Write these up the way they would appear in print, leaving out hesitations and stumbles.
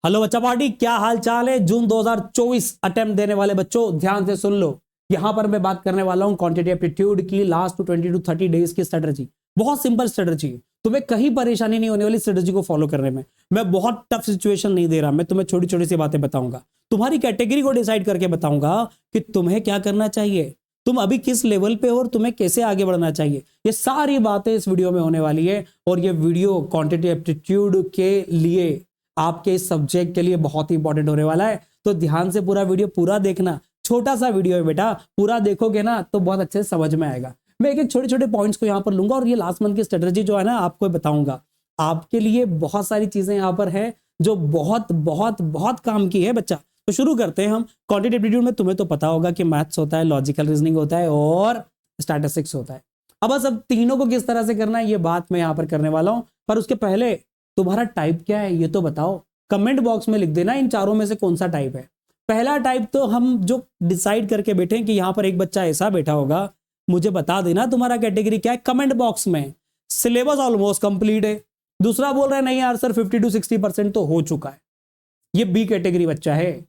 Hello बच्चा party, क्या हाल चाल है। जून 2024 अटेम्प्ट देने वाले बच्चों ध्यान से सुन लो। यहां पर मैं बात करने वाला हूं क्वांटिटी एप्टीट्यूड की लास्ट 20 to 30 डेज की स्ट्रेटजी। बहुत सिंपल स्ट्रेटजी, तुम्हें कहीं परेशानी नहीं होने वाली स्ट्रेटजी को फॉलो करने में। मैं बहुत टफ सिचुएशन नहीं दे रहा, मैं तुम्हें छोटी छोटी सी बातें बताऊंगा, तुम्हारी कैटेगरी को डिसाइड करके बताऊंगा कि तुम्हें क्या करना चाहिए, तुम अभी किस लेवल पे हो और तुम्हें कैसे आगे बढ़ना चाहिए। ये सारी बातें इस वीडियो में होने वाली है और ये वीडियो क्वांटिटी एप्टीट्यूड के लिए, आपके इस सब्जेक्ट के लिए बहुत ही इंपॉर्टेंट होने वाला है। तो ध्यान से पूरा वीडियो पूरा देखना। छोटा सा वीडियो है बेटा, पूरा देखोगे ना तो बहुत अच्छे से समझ में आएगा। मैं एक एक छोटे छोटे पॉइंट्स को यहाँ पर लूंगा और ये लास्ट मंथ की स्ट्रेटजी जो है ना आपको बताऊंगा। आपके लिए बहुत सारी चीजें यहाँ पर है जो बहुत बहुत बहुत काम की है बच्चा। तो शुरू करते हैं हम। क्वांटिटेटिव एप्टीट्यूड में तुम्हें तो पता होगा कि मैथ्स होता है, लॉजिकल रीजनिंग होता है और स्टैटिस्टिक्स होता है। अब बस अब तीनों को किस तरह से करना है ये बात मैं यहाँ पर करने वाला हूँ, पर उसके पहले तुम्हारा टाइप क्या है ये तो बताओ। कमेंट बॉक्स में लिख देना इन चारों में से कौन सा टाइप है। पहला टाइप तो हम जो डिसाइड करके बैठे कि यहां पर एक बच्चा ऐसा बैठा होगा, मुझे बता देना तुम्हारा कैटेगरी क्या है कमेंट बॉक्स में। सिलेबस ऑलमोस्ट कंप्लीट है। दूसरा बोल रहा है नहीं यार सर 50 to 60% तो हो चुका है, ये बी कैटेगरी बच्चा है।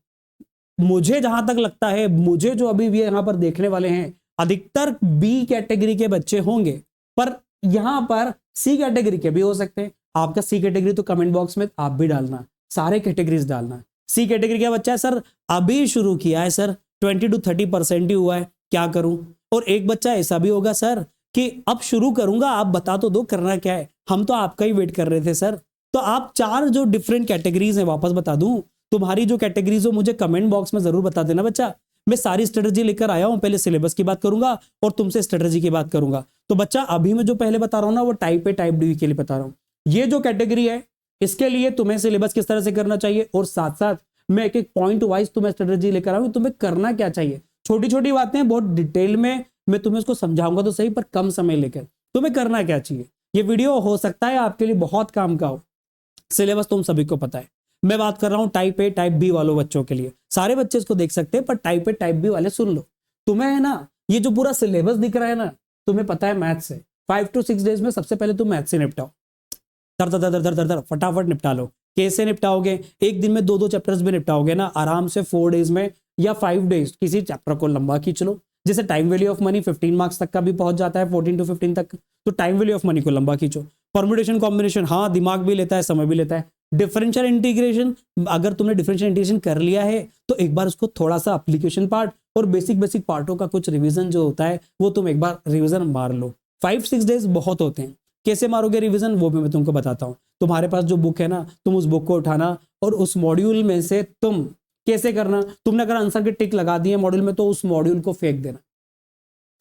मुझे जहां तक लगता है, मुझे जो अभी भी यहां पर देखने वाले हैं अधिकतर बी कैटेगरी के बच्चे होंगे, पर यहां पर सी कैटेगरी के भी हो सकते हैं। आपका सी कैटेगरी तो कमेंट बॉक्स में आप भी डालना, सारे कैटेगरीज डालना। सी कैटेगरी का बच्चा है सर अभी शुरू किया है सर 20 to 30% ही हुआ है, क्या करूं। और एक बच्चा ऐसा भी होगा सर कि अब शुरू करूंगा, आप बता तो दो करना क्या है, हम तो आपका ही वेट कर रहे थे सर। तो आप चार जो डिफरेंट कैटेगरीज हैं वापस बता दूं, तुम्हारी जो कैटेगरीज हो मुझे कमेंट बॉक्स में जरूर बता देना बच्चा। मैं सारी स्ट्रेटजी लेकर आया हूं, पहले सिलेबस की बात करूंगा और तुमसे स्ट्रेटजी की बात करूंगा। तो बच्चा अभी मैं जो पहले बता रहा हूं ना वो टाइप ए टाइप डी के लिए बता रहा हूं। ये जो कैटेगरी है इसके लिए तुम्हें सिलेबस किस तरह से करना चाहिए और साथ साथ मैं एक एक पॉइंट वाइज तुम्हें स्ट्रेटजी लेकर आऊंगा तुम्हें करना क्या चाहिए। छोटी छोटी बातें बहुत डिटेल में मैं तुम्हें उसको समझाऊंगा तो सही, पर कम समय लेकर तुम्हें करना क्या चाहिए। ये वीडियो हो सकता है आपके लिए बहुत काम का हो। सिलेबस तुम सभी को पता है। मैं बात कर रहा हूं टाइप ए टाइप बी वालों बच्चों के लिए। सारे बच्चे इसको देख सकते हैं पर टाइप ए टाइप बी वाले सुन लो। तुम्हें है ना ये जो पूरा सिलेबस दिख रहा है ना, तुम्हें पता है मैथ्स से 5 to 6 डेज में सबसे पहले तुम मैथ्स से निपटाओ, दर दर दर दर दर दर फटाफट निपटा लो। कैसे निपटाओगे, एक दिन में दो चैप्टर्स भी निपटाओगे ना आराम से 4 डेज में या 5 डेज किसी चैप्टर को लंबा खींच लो। जैसे time value of money 15 marks तक का भी पहुंच जाता है, 14 to 15 तक, तो टाइम वैल्यू ऑफ मनी को लंबा खींचो। परम्यूटेशन कॉम्बिनेशन हाँ दिमाग भी लेता है, समय भी लेता है। डिफरेंशियल इंटीग्रेशन, अगर तुमने डिफरेंशियल इंटीग्रेशन कर लिया है तो एक बार उसको थोड़ा सा एप्लीकेशन पार्ट और बेसिक बेसिक पार्टों का कुछ रिवीजन जो होता है वो तुम एक बार रिवीजन मार लो। 5-6 डेज बहुत होते हैं। कैसे मारोगे रिवीजन वो भी मैं तुमको बताता हूं। तुम्हारे पास जो बुक है ना, तुम उस बुक को उठाना और उस मॉड्यूल में से तुम कैसे करना, तुमने अगर आंसर के टिक लगा दिए मॉड्यूल में तो उस मॉड्यूल को फेंक देना।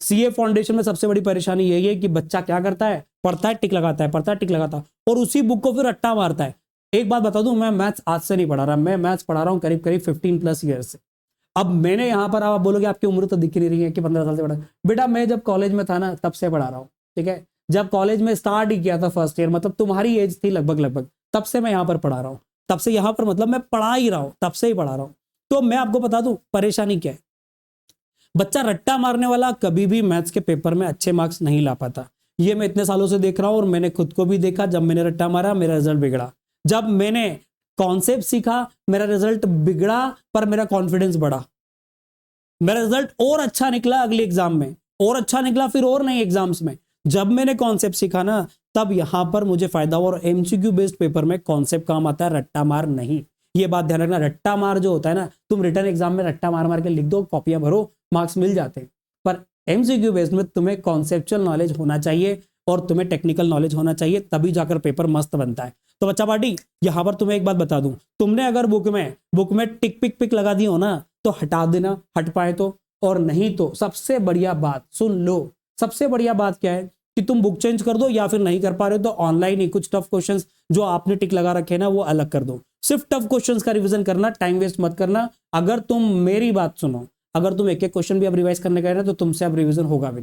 सीए फाउंडेशन में सबसे बड़ी परेशानी यही है कि बच्चा क्या करता है, पढ़ता है टिक लगाता है, पढ़ता है टिक लगाता है और उसी बुक को फिर रट्टा मारता है। एक बात बता दूं, मैं मैथ्स आज से नहीं पढ़ा रहा, मैं मैथ्स पढ़ा रहा हूं करीब करीब 15+ ईयर से। अब मैंने यहाँ पर, आप बोलोगे आपकी उम्र तो दिख नहीं रही है कि 15 साल से पढ़ा। बेटा मैं जब कॉलेज में था ना तब से पढ़ा रहा हूँ, ठीक है। जब कॉलेज में स्टार्ट ही किया था फर्स्ट ईयर, मतलब तुम्हारी एज थी लगभग लगभग, तब से मैं यहाँ पर पढ़ा रहा हूँ। तब से यहाँ पर मतलब मैं पढ़ा ही रहा हूँ, तब से ही पढ़ा रहा हूँ। तो मैं आपको बता दूं परेशानी क्या है। बच्चा रट्टा मारने वाला कभी भी मैथ्स के पेपर में अच्छे मार्क्स नहीं ला पाता। ये मैं इतने सालों से देख रहा हूं और मैंने खुद को भी देखा। जब मैंने रट्टा मारा मेरा रिजल्ट बिगड़ा, जब मैंने कॉन्सेप्ट सीखा मेरा रिजल्ट बिगड़ा, पर मेरा कॉन्फिडेंस बढ़ा। मेरा रिजल्ट और अच्छा निकला अगले एग्जाम में, और अच्छा निकला फिर और नए एग्जाम्स में। जब मैंने कॉन्सेप्ट सीखा ना तब यहां पर मुझे फायदा हुआ। और एमसीक्यू बेस्ड पेपर में कॉन्सेप्ट काम आता है, रट्टा मार नहीं। ये बात ध्यान रखना। रट्टा मार जो होता है ना, तुम रिटर्न एग्जाम में रट्टा मार मार के लिख दो, कॉपियां भरो, मार्क्स मिल जाते हैं। पर एमसीक्यू बेस्ड में तुम्हें कॉन्सेप्चुअल नॉलेज होना चाहिए और तुम्हें टेक्निकल नॉलेज होना चाहिए, तभी जाकर पेपर मस्त बनता है। तो बच्चा पार्टी यहां पर तुम्हें एक बात बता दूं, तुमने अगर बुक में टिक पिक पिक लगा दी हो ना तो हटा देना, हट पाए तो, और नहीं तो सबसे बढ़िया बात सुन लो। सबसे बढ़िया बात क्या है कि तुम बुक चेंज कर दो, या फिर नहीं कर पा रहे हो तो ऑनलाइन ही कुछ टफ क्वेश्चंस जो आपने टिक लगा रखे हैं ना वो अलग कर दो। सिर्फ टफ क्वेश्चंस का रिवीजन करना, टाइम वेस्ट मत करना। अगर तुम मेरी बात सुनो, अगर तुम एक एक क्वेश्चन भी अब रिवाइज करने गए ना तो तुमसे अब रिवीजन होगा भी।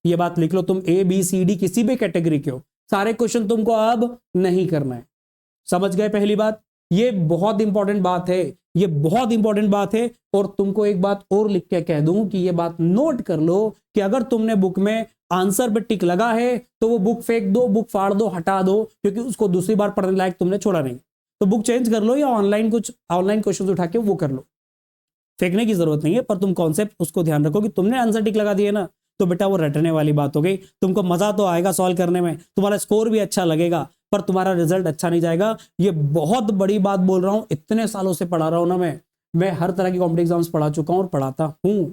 ये बात लिख लो, तुम ए बी सी डी किसी भी कैटेगरी के हो, सारे क्वेश्चन तुमको अब नहीं करना है। समझ गए पहली बात। ये बहुत इंपॉर्टेंट बात है, ये बहुत इंपॉर्टेंट बात है। और तुमको एक बात और लिख के कह दूं कि ये बात नोट कर लो कि अगर तुमने बुक में आंसर पे टिक लगा है तो वो बुक फेंक दो, बुक फाड़ दो, हटा दो, क्योंकि उसको दूसरी बार पढ़ने लायक तुमने छोड़ा नहीं। तो बुक चेंज कर लो या ऑनलाइन कुछ ऑनलाइन क्वेश्चन उठा के वो कर लो, फेंकने की जरूरत नहीं है। पर तुम कॉन्सेप्ट उसको ध्यान रखो कि तुमने आंसर टिक लगा दिए ना, तो बेटा वो रटने वाली बात हो गई। तुमको मजा तो आएगा सॉल्व करने में, तुम्हारा स्कोर भी अच्छा लगेगा, पर तुम्हारा रिजल्ट अच्छा नहीं जाएगा। ये बहुत बड़ी बात बोल रहा हूं, इतने सालों से पढ़ा रहा हूं ना मैं हर तरह की कॉम्पिटिटिव एग्जाम्स पढ़ा चुका हूं और पढ़ाता हूं।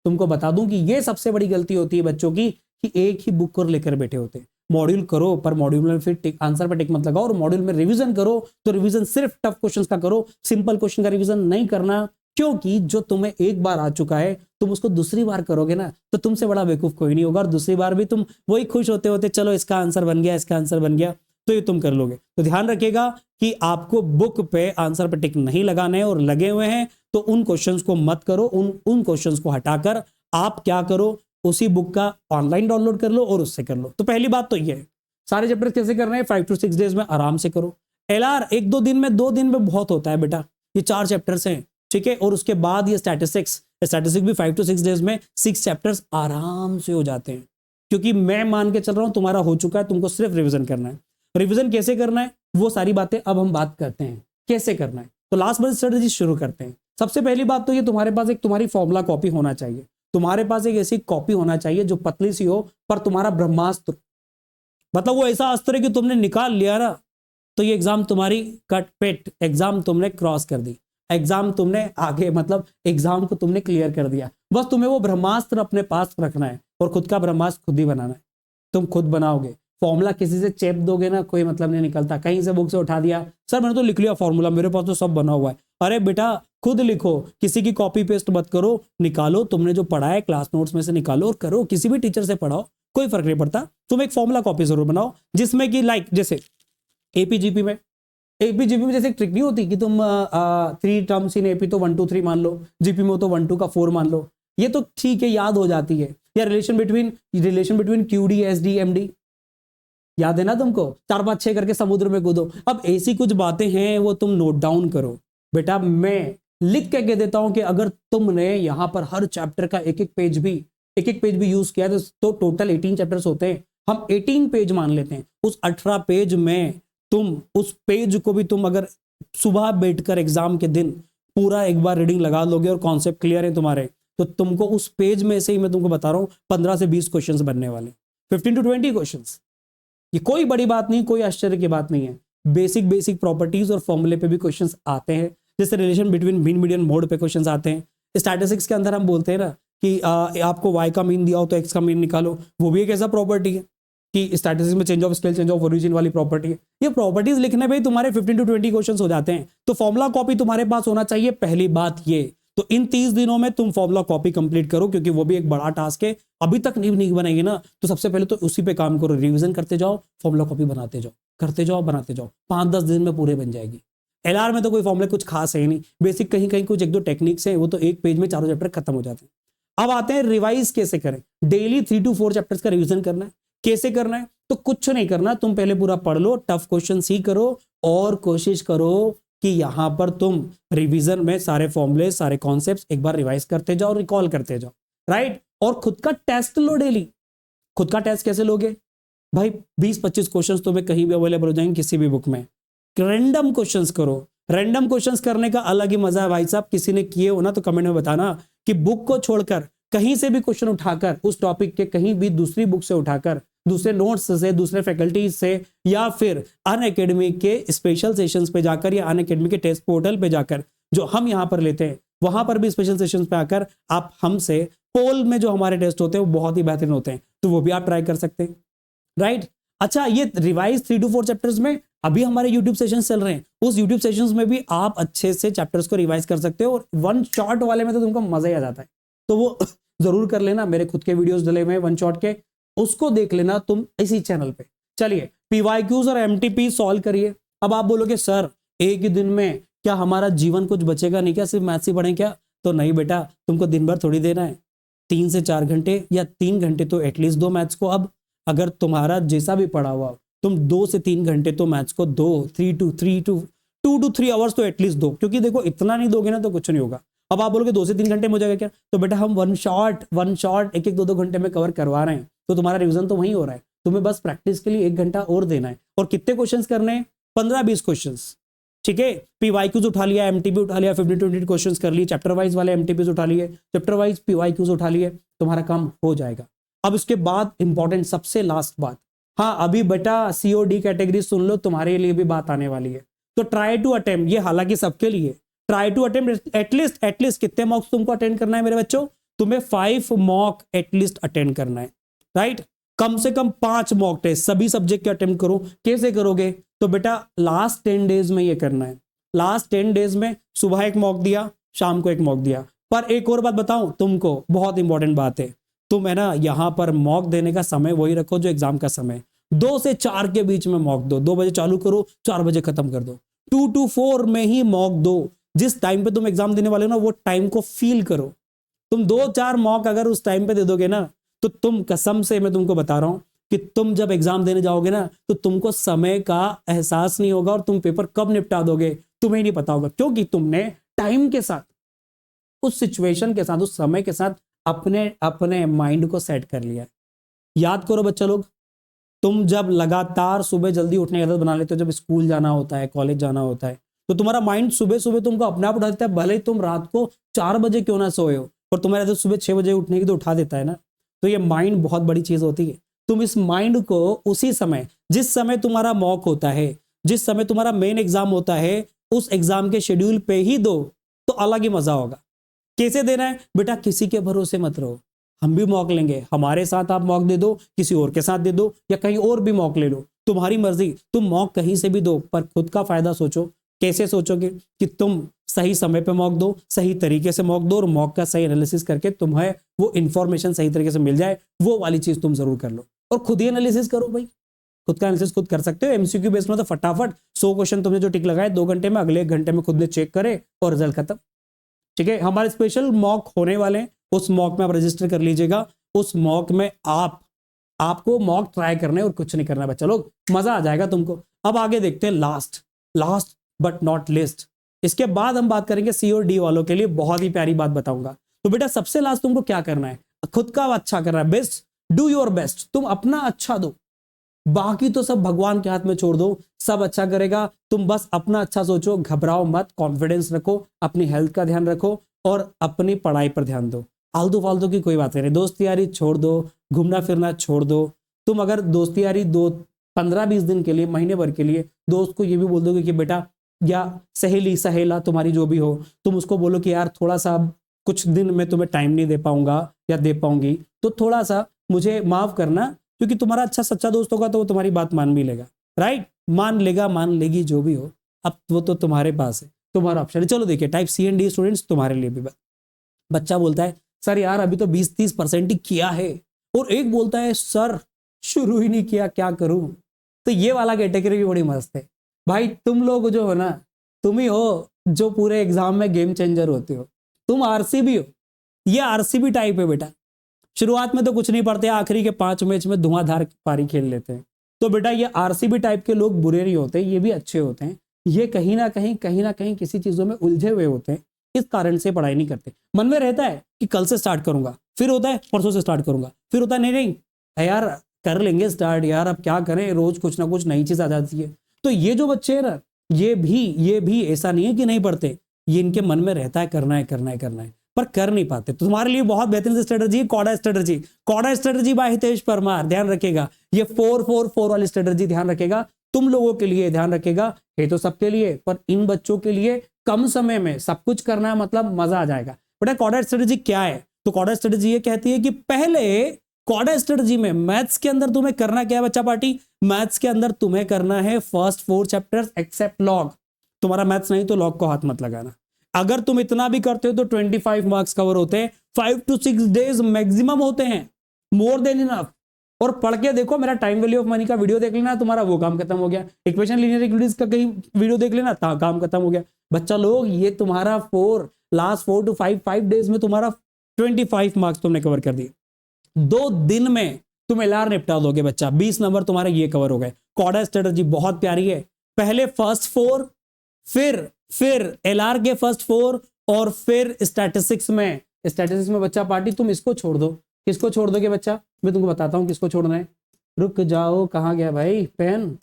तुमको बता दूं कि ये सबसे बड़ी गलती होती है बच्चों की, कि एक ही बुक को लेकर बैठे होते हैं। मॉड्यूल करो, पर मॉड्यूल में फिर आंसर पर टिक मत लगाओ, और मॉड्यूल में रिवीजन करो तो रिवीजन सिर्फ टफ क्वेश्चंस का करो, सिंपल क्वेश्चन का रिवीजन नहीं करना। क्योंकि जो तुम्हें एक बार आ चुका है, तुम उसको दूसरी बार करोगे ना, तो तुमसे बड़ा बेवकूफ कोई नहीं होगा, और दूसरी बार भी तुम वही खुश होते होते चलो इसका आंसर बन गया, इसका आंसर बन गया, तो ये तुम कर लोगे। तो ध्यान रखिएगा कि आपको बुक पे आंसर पे टिक नहीं लगाने हैं, और लगे हुए हैं तो उन क्वेश्चंस को मत करो, उन क्वेश्चंस को हटाकर आप क्या करो, उसी बुक का ऑनलाइन डाउनलोड कर लो और उससे कर लो। तो पहली बात तो ये है, सारे चैप्टर कैसे करने हैं, 5 to 6 डेज में आराम से करो। LR 1-2 दिन में, 2 दिन में बहुत होता है बेटा, ये 4 चैप्टर्स हैं, ठीक है। और उसके बाद ये स्टैटिस्टिक्स भी 5 to 6 डेज में 6 चैप्टर्स आराम से हो जाते हैं। क्योंकि मैं मान के चल रहा हूं तुम्हारा हो चुका है, तुमको सिर्फ रिवीजन करना है। रिवीजन कैसे करना है वो सारी बातें अब हम बात करते हैं, कैसे करना है। तो लास्ट बस स्ट्रेटजी शुरू करते हैं। सबसे पहली बात तो ये, तुम्हारे पास एक तुम्हारी फॉर्मूला कॉपी होना चाहिए। तुम्हारे पास एक ऐसी कॉपी होना चाहिए जो पतली सी हो, पर तुम्हारा ब्रह्मास्त्र, मतलब वो ऐसा अस्त्र है कि तुमने निकाल लिया ना, तो ये एग्जाम तुम्हारी कट पेट, एग्जाम तुमने क्रॉस कर दी, एग्जाम तुमने आगे, मतलब एग्जाम को तुमने क्लियर कर दिया। बस तुम्हें वो ब्रह्मास्त्र अपने पास रखना है, और खुद का ब्रह्मास्त्र खुद ही बनाना है। तुम खुद बनाओगे। फॉर्मूला किसी से चेप दोगे ना, कोई मतलब नहीं निकलता। कहीं से बुक से उठा दिया, सर मैंने तो लिख लिया फॉर्मूला, मेरे पास तो सब बना हुआ है। अरे बेटा खुद लिखो, किसी की कॉपी पेस्ट मत करो, निकालो तुमने जो पढ़ा है क्लास नोट्स में से निकालो और करो। किसी भी टीचर से पढ़ाओ, कोई फर्क नहीं पड़ता। तुम एक फॉर्मूला कॉपी जरूर बनाओ, जिसमें कि लाइक जैसे एपीजीपी में जैसे एक ट्रिक नहीं होती कि तुम 3 टर्म्स इन एपी तो 1 2 3 मान लो, जीपी में तो 1 2 का 4 मान लो, ये तो ठीक है, याद हो जाती है। या relation between QD SD MD, याद है ना तुमको, 4 5 6 करके समुद्र में कूदो। अब ऐसी कुछ बातें हैं, वो तुम नोट डाउन करो। बेटा मैं लिख के कह देता हूं कि अगर तुमने यहां पर हर चैप्टर का एक एक पेज भी यूज किया तो टोटल 18 चैप्टर्स होते हैं, हम 18 पेज मान लेते हैं। उस 18 पेज में तुम उस पेज को भी तुम अगर सुबह बैठकर एग्जाम के दिन पूरा एक बार रीडिंग लगा लोगे और कॉन्सेप्ट क्लियर है तुम्हारे, तो तुमको उस पेज में से ही मैं तुमको बता रहा हूं 15 से 20 क्वेश्चंस बनने वाले, 15 to 20 क्वेश्चंस। ये कोई बड़ी बात नहीं, कोई आश्चर्य की बात नहीं है। बेसिक प्रॉपर्टीज और फॉर्मूले पे भी क्वेश्चंस आते हैं, जैसे relation between mean median mode पे क्वेश्चंस आते हैं। स्टैटिस्टिक्स के अंदर हम बोलते हैं ना कि आपको y का मीन दिया हो तो x का मीन निकालो, वो भी एक ऐसा प्रॉपर्टी है कि स्टैटिस्टिक्स में change of scale, change of origin वाली प्रॉपर्टी है। ये प्रॉपर्टीज लिखने में ही तुम्हारे 15 to 20 क्वेश्चंस हो जाते हैं। तो फॉर्मूला कॉपी तुम्हारे पास होना चाहिए, पहली बात ये। तो इन 30 दिनों में तुम फॉर्मूला कॉपी कंप्लीट करो, क्योंकि वो भी एक बड़ा टास्क है। अभी तक नहीं बनाएगी ना, तो सबसे पहले तो उसी पे काम करो, रिवीजन करते जाओ, फॉर्मूला कॉपी बनाते जाओ, करते जाओ, बनाते जाओ। 5-10 दिन में पूरे बन जाएगी। LR में तो कोई फॉर्मूला कुछ खास है ही नहीं, बेसिक कहीं कहीं कुछ 1-2 टेक्निक्स हैं, वो तो एक पेज में चारों चैप्टर खत्म हो जाते हैं। अब आते हैं रिवाइज कैसे करें। डेली 3 to 4 चैप्टर्स का रिवीजन करना है। कैसे करना है, तो कुछ नहीं करना, तुम पहले पूरा पढ़ लो, टफ क्वेश्चन ही करो, और कोशिश करो कि यहां पर तुम रिवीजन में सारे फॉर्मूले, सारे कॉन्सेप्ट्स एक बार रिवाइज करते जाओ, रिकॉल करते जाओ, राइट। और खुद का टेस्ट लो डेली। खुद का टेस्ट कैसे लोगे भाई, 20-25 क्वेश्चंस तुम्हें कहीं भी अवेलेबल हो जाएंगे, किसी भी बुक में। रैंडम क्वेश्चंस करो। रैंडम क्वेश्चंस करने का अलग ही मजा है भाई साहब। किसी ने किए हो ना तो कमेंट में बताना कि बुक को छोड़कर कहीं से भी क्वेश्चन उठाकर, उस टॉपिक के कहीं भी दूसरी बुक से उठाकर, दूसरे नोट्स से, दूसरे फैकल्टीज से, या फिर अनअकैडमी के स्पेशल सेशंस पे जाकर, या अनअकैडमी के टेस्ट पोर्टल पे जाकर जो हम यहाँ पर लेते हैं, वहां पर भी स्पेशल सेशंस पे आकर आप हमसे, पोल में जो हमारे टेस्ट होते हैं वो बहुत ही बेहतरीन होते हैं, तो वो भी आप ट्राई कर सकते हैं, राइट। अच्छा, ये रिवाइज 3 to 4 चैप्टर्स में अभी हमारे यूट्यूब सेशंस चल रहे हैं, उस यूट्यूब सेशंस में भी आप अच्छे से चैप्टर्स को रिवाइज कर सकते हो, और 1 शॉट वाले में तो तुमको मजा ही आ जाता है, तो वो जरूर कर लेना। मेरे खुद के वीडियोस डले हुए हैं 1 शॉट के, उसको देख लेना तुम इसी चैनल पे। चलिए, PYQs और MTP सॉल्व करिए। अब आप बोलोगे सर एक ही दिन में क्या हमारा जीवन कुछ बचेगा नहीं क्या, सिर्फ मैथ्स ही पढ़ें क्या? तो नहीं बेटा, तुमको दिन भर थोड़ी देना है, 3 से 4 घंटे या 3 घंटे तो एटलीस्ट दो मैथ्स को। अब अगर तुम्हारा जैसा भी पढ़ा हुआ, तुम 2 से 3 घंटे तो मैथ्स को दो, 2 to 3 आवर्स तो एटलीस्ट दो, क्योंकि देखो इतना नहीं दोगे ना तो कुछ नहीं होगा। अब आप बोलोगे 2 से 3 घंटे में हो जाएगा क्या, तो बेटा हम 1 शॉट 1-2 घंटे में कवर करवा रहे हैं, तो तुम्हारा रिवीजन तो वहीं हो रहा है, तुम्हें बस प्रैक्टिस के लिए 1 घंटा और देना है। और कितने क्वेश्चंस करने हैं? 15-20 क्वेश्चंस। ठीक है, पीवाईक्यूज उठा लिया, एमटीपी उठा लिया, 15-20 क्वेश्चंस कर लिए, चैप्टर वाइज वाले एमटीपीज उठा लिए, चैप्टर वाइज पीवाईक्यूज उठा लिए, तुम्हारा काम हो जाएगा। अब इसके बाद इंपॉर्टेंट सबसे लास्ट बात, हाँ अभी बेटा सीओडी कैटेगरी सुन लो, तुम्हारे लिए भी बात आने वाली है। तो ट्राई टू अटेम्प्ट, ये हालांकि सबके लिए, ट्राई टू अटेम्प्ट एटलीस्ट कितने मॉक्स तुमको अटेंड करना है मेरे बच्चों, तुम्हें 5 मॉक एटलीस्ट अटेंड करना है, राइट। कम से कम 5 मॉक टेस्ट सभी सब्जेक्ट के अटेम्प्ट करो। कैसे करोगे, तो बेटा लास्ट 10 डेज में ये करना है। लास्ट 10 डेज में सुबह एक मॉक दिया, शाम को एक मॉक दिया। पर एक और बात बताऊं तुमको, बहुत इंपॉर्टेंट बात है, तुम है ना यहां पर मॉक देने का समय वही रखो जो एग्जाम का समय, 2 से 4 के बीच में मॉक दो। 2 बजे चालू करो, 4 बजे खत्म कर दो। 2 to 4 में ही मॉक दो। जिस टाइम पे तुम एग्जाम देने वाले हो ना, वो टाइम को फील करो। तुम 2-4 मॉक अगर उस टाइम पे दे दोगे ना, तो तुम कसम से मैं तुमको बता रहा हूं कि तुम जब एग्जाम देने जाओगे ना, तो तुमको समय का एहसास नहीं होगा और तुम पेपर कब निपटा दोगे तुम्हें नहीं पता होगा, क्योंकि तुमने टाइम के साथ, उस सिचुएशन के साथ, उस समय के साथ अपने अपने माइंड को सेट कर लिया है। याद करो बच्चा लोग, तुम जब लगातार सुबह जल्दी उठने की आदत बना लेते हो, जब स्कूल जाना होता है, कॉलेज जाना होता है, तो तुम्हारा माइंड सुबह सुबह तुमको अपने आप उठा देता है। भले ही तुम रात को 4 बजे क्यों ना सोए हो, और तुम्हारी आदत सुबह 6 बजे उठने की तो उठा देता है ना। तो ये माइंड बहुत बड़ी चीज होती है। तुम इस माइंड को उसी समय, जिस समय तुम्हारा मॉक होता है, जिस समय तुम्हारा मेन एग्जाम होता है, उस एग्जाम के शेड्यूल पे ही दो, तो अलग ही मजा होगा। कैसे देना है बेटा, किसी के भरोसे मत रहो। हम भी मॉक लेंगे, हमारे साथ आप मॉक दे दो, किसी और के साथ दे दो, या कहीं और भी मॉक ले लो, तुम्हारी मर्जी। तुम मॉक कहीं से भी दो, पर खुद का फायदा सोचो। कैसे सोचोगे कि तुम सही समय पे मॉक दो, सही तरीके से मॉक दो, और मॉक का सही एनालिसिस करके तुम्हें वो इंफॉर्मेशन सही तरीके से मिल जाए, वो वाली चीज तुम जरूर कर लो। और खुद ही एनालिसिस करो भाई, खुद का एनालिसिस खुद कर सकते हो। एमसीक्यू बेस्ड में तो फटाफट 100 क्वेश्चन तुमने जो टिक लगाए 2 घंटे में, अगले 1 घंटे में खुद ने चेक करे और रिजल्ट खत्म। ठीक है, हमारे स्पेशल मॉक होने वाले हैं, उस मॉक में आप रजिस्टर कर लीजिएगा। उस मॉक में आपको मॉक ट्राई करना है और कुछ नहीं करना है बच्चा लोग, मजा आ जाएगा तुमको। अब आगे देखते हैं लास्ट बट नॉट लिस्ट। इसके बाद हम बात करेंगे सी और डी वालों के लिए बहुत ही प्यारी बात बताऊंगा। तो बेटा सबसे लास्ट तुमको क्या करना है, खुद का अच्छा करना है, बेस्ट, डू योर बेस्ट। तुम अपना अच्छा दो, बाकी तो सब भगवान के हाथ में छोड़ दो, सब अच्छा करेगा। तुम बस अपना अच्छा सोचो, घबराओ मत, कॉन्फिडेंस रखो, अपनी हेल्थ का ध्यान रखो और अपनी पढ़ाई पर ध्यान दो। आलतू फालतू की कोई बात नहीं, दोस्ती यारी छोड़ दो, घूमना फिरना छोड़ दो। तुम अगर दोस्ती यारी 15-20 दिन के लिए, महीने भर के लिए दोस्त को ये भी बोल दोगे कि बेटा, या सहेली सहेला तुम्हारी जो भी हो, तुम उसको बोलो कि यार थोड़ा सा कुछ दिन में तुम्हें टाइम नहीं दे पाऊंगा या दे पाऊंगी, तो थोड़ा सा मुझे माफ करना, क्योंकि तुम्हारा अच्छा सच्चा दोस्त होगा तो वो तुम्हारी बात मान भी लेगा, राइट। मान लेगा, मान लेगी, जो भी हो, अब वो तो तुम्हारे पास है, तुम्हारा ऑप्शन है। चलो देखिए, type C and D students तुम्हारे लिए भी बच्चा बोलता है सर यार अभी तो 20-30% ही किया है, और एक बोलता है सर शुरू ही नहीं किया, क्या करूं। तो ये वाला कैटेगरी भी बड़ी मस्त है भाई। तुम लोग जो हो ना, तुम ही हो जो पूरे एग्जाम में गेम चेंजर होते हो। तुम आरसीबी हो, ये आरसीबी टाइप है बेटा। शुरुआत में तो कुछ नहीं पढ़ते, आखिरी के 5 मैच में धुआंधार पारी खेल लेते हैं। तो बेटा ये आरसीबी टाइप के लोग बुरे नहीं होते, ये भी अच्छे होते हैं। ये कहीं ना कहीं किसी चीजों में उलझे हुए होते हैं, इस कारण से पढ़ाई नहीं करते। मन में रहता है कि कल से स्टार्ट करूंगा, फिर होता है परसों से स्टार्ट करूंगा, फिर होता है नहीं यार कर लेंगे स्टार्ट यार, अब क्या करें, रोज कुछ ना कुछ नई चीज आ जाती है। तो ये जो बच्चे हैं ना, ये भी ऐसा नहीं है कि नहीं पढ़ते, ये इनके मन में रहता है करना है करना है करना है, पर कर नहीं पाते। तो तुम्हारे लिए बहुत बेहतरीन स्ट्रेटजी, कॉडा स्ट्रेटजी, कॉडा स्ट्रेटजी बाय हितेश परमार, ध्यान रखेगा। ये 4-4-4 वाली स्ट्रेटजी ध्यान रखेगा, तुम लोगों के लिए ध्यान रखेगा। ये तो सबके लिए, पर इन बच्चों के लिए कम समय में सब कुछ करना है, मतलब मजा आ जाएगा। बेटा कॉडा स्ट्रेटजी क्या है, तो कॉडा स्ट्रेटजी ये कहती है कि पहले कॉडा स्ट्रेटजी में मैथ्स के अंदर तुम्हें करना क्या है बच्चा पार्टी, मैथ्स के अंदर तुम्हें करना है फर्स्ट 4 चैप्टर्स एक्सेप्ट लॉग। तुम्हारा मैथ्स नहीं तो लॉग को हाथ मत लगाना। अगर तुम इतना भी करते हो तो 25 मार्क्स कवर होते हैं, 5 to 6 डेज मैक्सिमम होते हैं, मोर देन इनफ। और पढ़ के देखो, मेरा टाइम वैल्यू ऑफ मनी का वीडियो देख लेना, तुम्हारा वो काम खत्म हो गया। इक्वेशन लीनियर इक्विटीज का कहीं वीडियो देख लेना, काम खत्म हो गया। बच्चा लोग ये तुम्हारा लास्ट 4 to 5 डेज में तुम्हारा 25 मार्क्स तुमने कवर कर दिए। 2 दिन में तुम एलआर निपटा दोगे बच्चा, 20 नंबर तुम्हारे ये कवर हो गए। कॉडा स्ट्रेटजी बहुत प्यारी है, पहले फर्स्ट 4, फिर एलआर के फर्स्ट 4, और फिर स्टैटिस्टिक्स में बच्चा पार्टी तुम इसको छोड़ दो। किसको छोड़ दोगे बच्चा, मैं तुमको बताता हूं किसको छोड़ना है। रुक जाओ, कहां गया भाई पेन,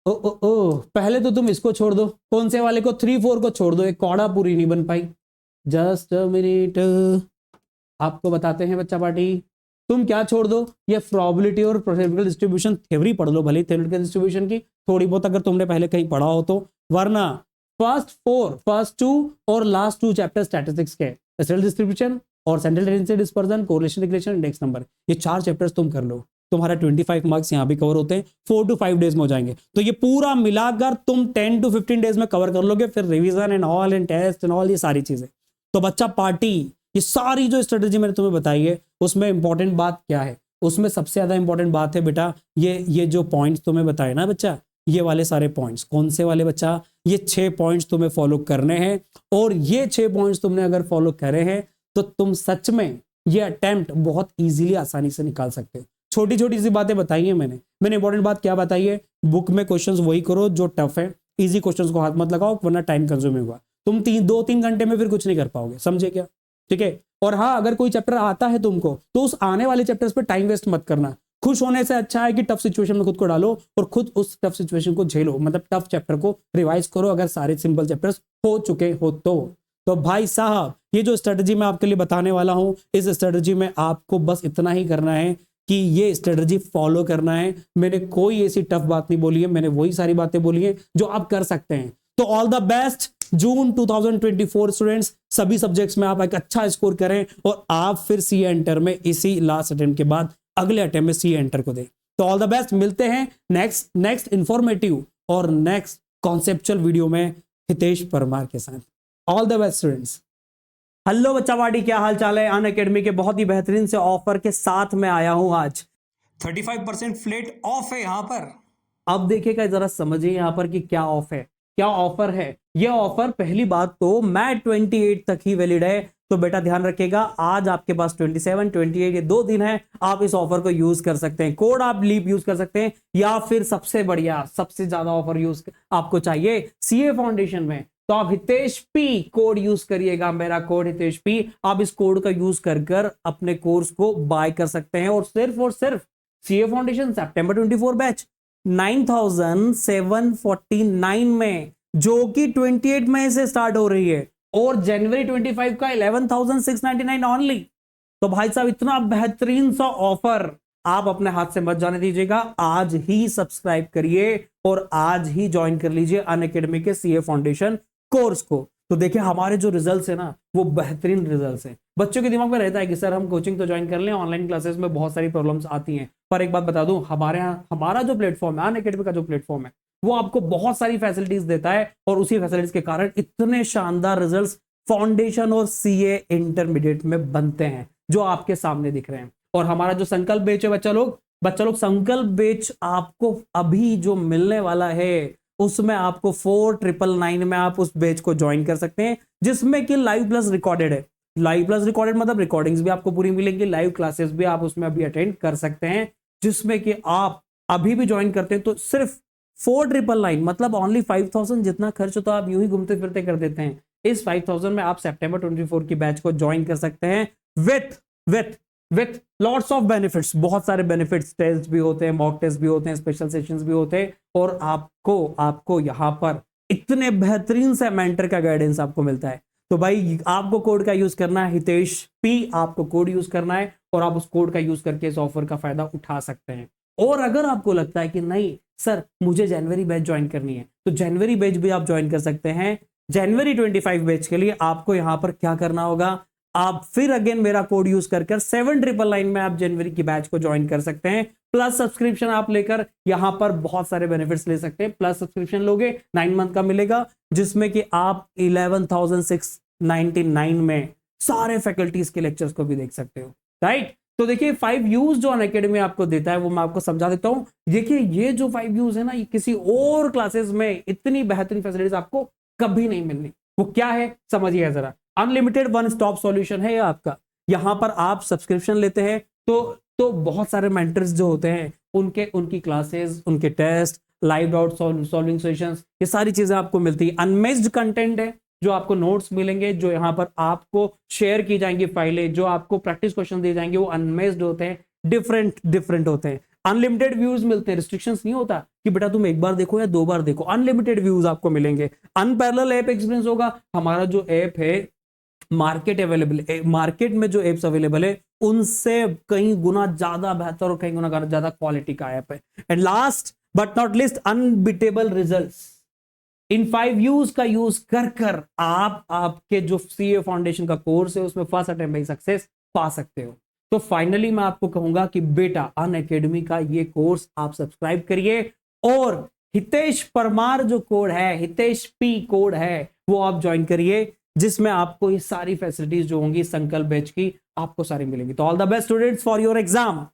ओ ओ ओ पहले तो तुम इसको छोड़ दो, कौन से वाले को, 3 4 को छोड़ दो, एक कौड़ा पूरी नहीं बन पाई। जस्ट अ मिनट, आपको बताते हैं बच्चा पार्टी। तुम क्या छोड़ दो, ये प्रोबेबिलिटी और प्रोबेबिलिटी डिस्ट्रीब्यूशन थ्योरी पढ़ लो, भले थ्योरेटिकल डिस्ट्रीब्यूशन की थोड़ी बहुत अगर तुमने पहले कहीं पढ़ा हो तो, वरना फर्स्ट 2 और लास्ट 2 चैप्टर स्टैटिस्टिक्स के, स्टैटिस्टिकल डिस्ट्रीब्यूशन और central tendency dispersion, correlation relation, index number, ये 4 चैप्टर्स तुम कर लो, तुम्हारा 25 मार्क्स यहाँ भी कवर होते हैं, 4 to 5 डेज में हो जाएंगे। तो ये पूरा मिलाकर तुम 10 to 15 डेज में कवर कर लोगे, फिर revision and all and test and all, ये सारी चीजें। तो बच्चा पार्टी, ये सारी जो स्ट्रेटेजी मैंने तुम्हें बताई है उसमें इंपॉर्टेंट बात क्या है, उसमें सबसे ज्यादा इंपॉर्टेंट बात है बेटा ये जो पॉइंट्स तुम्हें बताए ना बच्चा, ये वाले सारे पॉइंट्स, कौन से वाले बच्चा, ये 6 पॉइंट्स तुम्हें फॉलो करने हैं, और ये 6 पॉइंट्स तुमने अगर फॉलो करे हैं तो तुम सच में ये अटेम्प्ट बहुत इजीली आसानी से निकाल सकते हो। छोटी छोटी सी बातें बताई है मैंने इंपॉर्टेंट बात क्या बताई है, बुक में क्वेश्चंस वही करो जो टफ है, इजी क्वेश्चंस को हाथ मत लगाओ वरना टाइम कंज्यूमिंग होगा, तुम 2-3 घंटे में फिर कुछ नहीं कर पाओगे, समझे क्या, ठीक है। और हाँ, अगर कोई चैप्टर आता है तुमको तो उस आने वाले चैप्टर्स पे टाइम वेस्ट मत करना, खुश होने से अच्छा है कि टफ सिचुएशन में खुद को डालो और खुद उस टफ सिचुएशन को झेलो, मतलब टफ चैप्टर को रिवाइज करो अगर सारे सिंपल चैप्टर्स हो चुके हो तो भाई साहब ये जो स्ट्रेटजी मैं आपके लिए बताने वाला हूं, इस स्ट्रेटजी में आपको बस इतना ही करना है कि ये स्ट्रेटजी फॉलो करना है। मैंने कोई ऐसी टफ बात नहीं बोली है, मैंने वही सारी बातें बोली हैं जो आप कर सकते हैं। तो all the best June 2024 students, सभी सब्जेक्ट्स में आप एक अच्छा स्कोर करें और आप फिर सी एंटर में इसी लास्ट अटेम्प्ट के बाद अगले अटेम्प्ट में सी एंटर को दें। तो ऑल द बेस्ट, मिलते हैं नेक्स्ट इंफॉर्मेटिव और नेक्स्ट कॉन्सेप्चुअल वीडियो में हितेश परमार के साथ। All the best students. Hello बच्चा वाडी, क्या हाल चाल है। अनअकैडमी के बहुत ही बेहतरीन से ऑफर के साथ में आया हूं आज। 35% फ्लैट ऑफ है यहाँ पर। अब देखिएगा जरा, समझिए यहाँ पर कि क्या ऑफ है, क्या ऑफर है। ये ऑफर पहली बात तो मई 28 तक ही वैलिड है, तो बेटा ध्यान रखिएगा, आज आपके पास 27, 28 ये 2 दिन है, आप इस ऑफर को यूज कर सकते हैं। कोड आप लीप यूज कर सकते हैं, या फिर सबसे बढ़िया सबसे ज्यादा ऑफर यूज आपको चाहिए सीए फाउंडेशन में, तो आप हितेश पी कोड यूज करिएगा, मेरा कोड हितेश पी। आप इस कोड का यूज कर अपने कोर्स को बाय कर सकते हैं, और सिर्फ सीए फाउंडेशन सितंबर 24 बैच 9749 में, जो कि 28 मई से स्टार्ट हो रही है, और जनवरी 25 का 11,699 ऑनली। तो भाई साहब इतना बेहतरीन सा ऑफर आप अपने हाथ से मत जाने दीजिएगा, आज ही सब्सक्राइब करिए और आज ही ज्वाइन कर लीजिए अनअकैडमी के सीए फाउंडेशन कोर्स को। तो देखिए हमारे जो रिजल्ट्स है ना, वो बेहतरीन रिजल्ट्स हैं। बच्चों के दिमाग में रहता है कि सर हम कोचिंग तो ज्वाइन कर लें, ऑनलाइन क्लासेस में बहुत सारी प्रॉब्लम्स आती हैं, पर एक बात बता दूं, हमारा जो प्लेटफॉर्म है, अनअकैडमी का जो प्लेटफॉर्म है, वो आपको बहुत सारी फैसिलिटीज देता है, और उसी फैसिलिटीज के कारण इतने शानदार रिजल्ट्स फाउंडेशन और सीए इंटरमीडिएट में बनते हैं जो आपके सामने दिख रहे हैं। और हमारा जो संकल्प बैच है बच्चा लोग संकल्प बैच आपको अभी जो मिलने वाला है, उसमें आपको 4999 में आप उस बैच को ज्वाइन कर सकते हैं, जिसमें कि लाइव प्लस रिकॉर्डेड है। लाइव प्लस रिकॉर्डेड मतलब रिकॉर्डिंग्स भी आपको पूरी मिलेंगी, लाइव क्लासेस भी आप उसमें अभी अटेंड कर सकते हैं, जिसमें कि आप अभी भी ज्वाइन करते हैं तो सिर्फ 4999 मतलब ओनली 5000 जितना खर्च तो आप यूं ही घूमते फिरते कर देते हैं, इस 5000 में आप सितंबर 24 की बैच को ज्वाइन कर सकते हैं विथ लॉट्स ऑफ बेनिफिट्स, बहुत सारे बेनिफिट्स, टेस्ट भी होते हैं, मॉक टेस्ट भी होते हैं, स्पेशल सेशंस भी होते हैं, और आपको यहाँ पर इतने बेहतरीन से मेंटर का गाइडेंस आपको मिलता है। तो भाई आपको कोड का यूज करना है हितेश पी, आपको कोड यूज करना है, और आप उस कोड का यूज करके इस ऑफर का फायदा उठा सकते हैं। और अगर आपको लगता है कि नहीं सर मुझे जनवरी बैच ज्वाइन करनी है, तो जनवरी बैच भी आप ज्वाइन कर सकते हैं। जनवरी 25 बैच के लिए आपको यहां पर क्या करना होगा, आप फिर अगेन मेरा कोड यूज कर 7999 में आप जनवरी की बैच को ज्वाइन कर सकते हैं। प्लस सब्सक्रिप्शन आप लेकर यहां पर बहुत सारे बेनिफिट्स ले सकते हैं। प्लस सब्सक्रिप्शन लोगे 9 मंथ का मिलेगा, जिसमें कि आप 11,699 में सारे फैकल्टीज के लेक्चर्स को भी देख सकते हो, राइट। तो देखिए 5 यूज जो अनअकैडमी आपको देता है वो मैं आपको समझा देता हूं। देखिए ये जो 5 यूज है ना, ये किसी और क्लासेस में इतनी बेहतरीन फैसिलिटीज आपको कभी नहीं मिलनी। वो क्या है समझिए जरा, अनलिमिटेड वन स्टॉप सॉल्यूशन है ये आपका। यहां पर आप सब्सक्रिप्शन लेते हैं तो बहुत सारे मेंटर्स जो होते हैं उनकी क्लासेस, उनके test, live doubt solving sessions, ये सारी चीजें आपको मिलती है। अनमेस्ड कंटेंट है, जो आपको नोट्स मिलेंगे, जो यहाँ पर आपको शेयर की जाएंगी फाइलें, जो आपको प्रैक्टिस क्वेश्चन दिए जाएंगे, वो अनमेस्ड होते हैं, डिफरेंट होते हैं। अनलिमिटेड व्यूज मिलते हैं, रिस्ट्रिक्शंस नहीं होता कि बेटा तुम एक बार देखो या 2 बार देखो, अनलिमिटेड व्यूज आपको मिलेंगे। अनपैरेलल ऐप एक्सपीरियंस होगा। हमारा जो ऐप है मार्केट अवेलेबल, मार्केट में जो एप्स अवेलेबल है उनसे कई गुना ज्यादा बेहतर और कई गुना ज्यादा क्वालिटी का ऐप है। And last but not list, unbeatable results. In 5 use का यूज कर कर आप आपके जो सीए फाउंडेशन का कोर्स है उसमें फर्स्ट अटेम्प्ट में सक्सेस पा सकते हो। तो फाइनली मैं आपको कहूंगा कि बेटा अनअकैडमी का ये कोर्स आप सब्सक्राइब करिए और हितेश परमार जो कोड है, हितेश पी कोड है, वो आप ज्वाइन करिए, जिसमें आपको ये सारी फैसिलिटीज जो होंगी संकल्प बैच की आपको सारी मिलेंगी। तो all the best students for your exam.